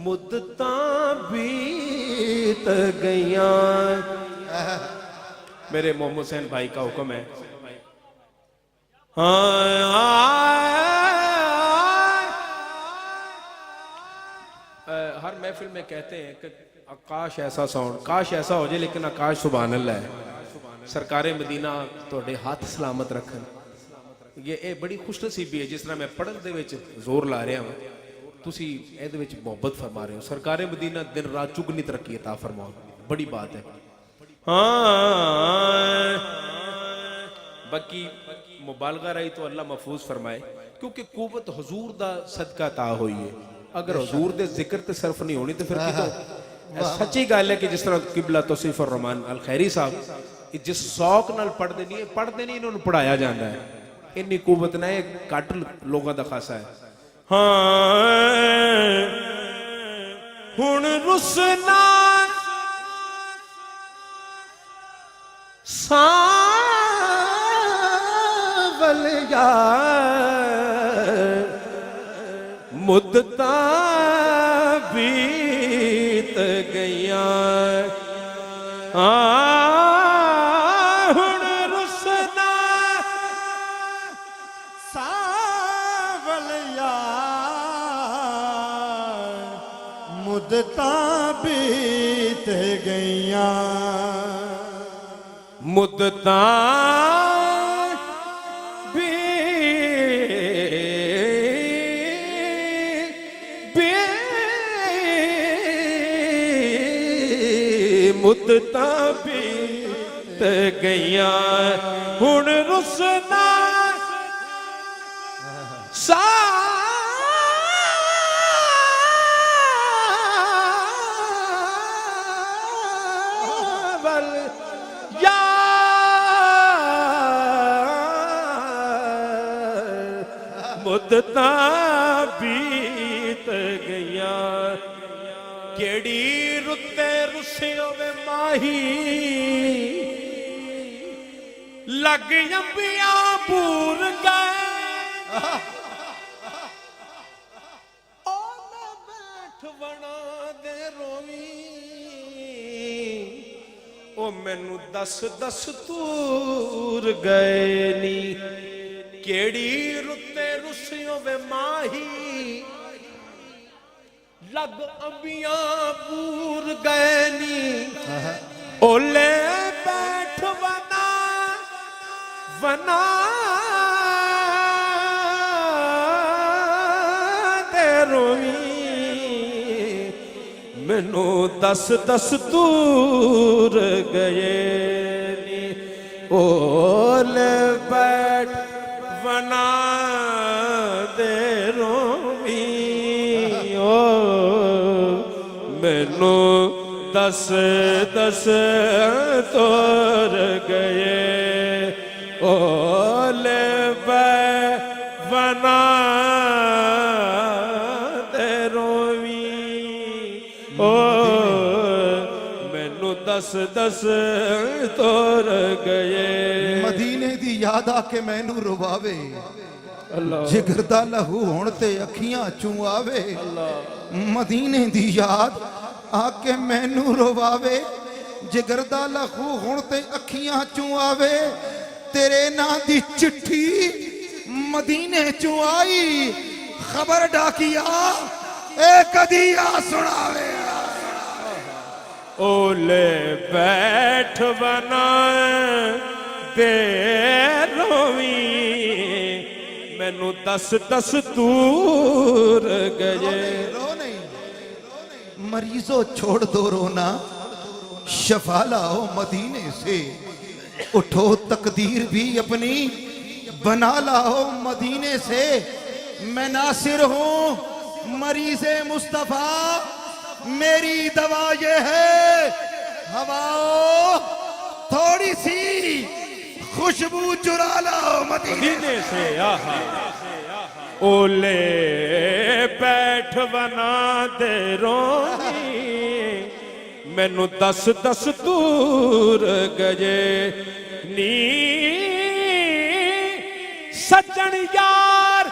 मुद्दतां बीत गईयां। मेरे मोहम्मद हुसैन भाई का हुक्म है। हर महफिल में कहते हैं कि आकाश ऐसा साउंड, काश ऐसा हो जाए, लेकिन आकाश सुभान अल्लाह है। सरकारे मदीना तुहाडे हाथ सलामत रखन। ये बड़ी खुशनसीबी है, जिस तरह मैं पढ़न दे विच जोर ला रहा हूँ, तुसी इहदे विच मोहब्बत फरमा रहे हो। सरकारे मदीना दिन रात चुगनी तरक्की अता फरमाओ, बड़ी बात है। हाँ, बाकी मुबालगा रही तो अल्लाह महफूज फरमाए, क्योंकि कुव्वत हुजूर दा सदका ता हुई है। अगर हुजूर दे जिक्र ते सिर्फ नहीं होनी तो फिर कितों। सच्ची गल है कि जिस तरह किबला तौसीफ और रहमान अल खैरी साहब जिस शौक नाल पढ़ते नहीं इन्होंने पढ़ाया जाता है। इन्नी कुव्वत ना घट लोगों का खासा है। हाँ हुण रुसना सावल यार मुद्दतां बीत गईयां। हुण रुसना सावल यार मुद्दतां बीत गईयां। मुद्दतां मुद्दतां बीत गईयां। हुण रुसना सावल यार मुद्दतां बीत गईयां। केड़ी रुते रुसियो वे माही लग अंबिया पूर गए। ओ मैं बैठ बना दे रोवी, ओ मैनू दस दस तूर गए नी। केड़ी रुते रुसियो वे माही लग अंबिया पूर गए नी। ओले बैठ वना वना दे रोवी, मैनू दस दस तूर गए नी। ओले बैठ वना दे रोवी, मैनू दस दस तोर गए। ओले बना दे रोवी, ओ मैनू दस दस तोर गए। मदीने दी याद आके मैनू रुवावे, जिगर दा लहू हुण ते अखियां चूं आवे। मदीने दी याद आके मैनू रोवावे, जिगर दा लहू हुण ते अखियां चूं आवे। तेरे नां दी चिट्ठी मदीने चूं आई, खबर डाकिया ए कदी आ सुनावे। ओले बैठ बना दे रोवी, मैनू दस दस दूर गए। मरीजों छोड़ दो रोना, शफा लाओ मदीने से। उठो तकदीर भी अपनी बना लाओ मदीने से। मैं नासिर हूं मरीज़े मुस्तफा, मेरी दवा ये है हवाओ थोड़ी सी खुशबू चुरा लाओ मदीने से। आहा ओले बैठ बना दे रोनी, मैनू दस दस दूर गए नी। सज्जन यार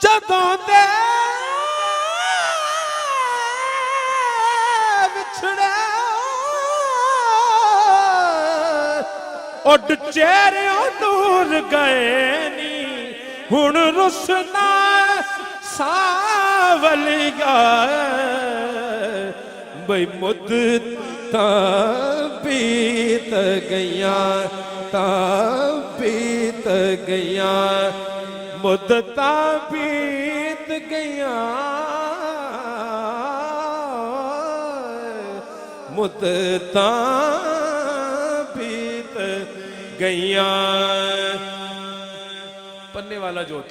जदों दे ਉੱਡ ਚਿਹਰਿਆਂ ਦੂਰ ਗਏ ਨੀ ਹੁਣ ਰੁਸਨਾ ਸਾਵਲੀਆ ਬਈ ਮੁੱਦਤਾਂ ਬੀਤ ਗਈਆਂ ਤਾਂ ਬੀਤ ਗਈਆਂ ਮੁੱਦਤਾਂ ਬੀਤ ਗਈਆਂ ਮੁੱਦਤਾਂ ਬੀਤ ਗਈਆਂ ਪੰਨੇ ਵਾਲਾ ਜੋ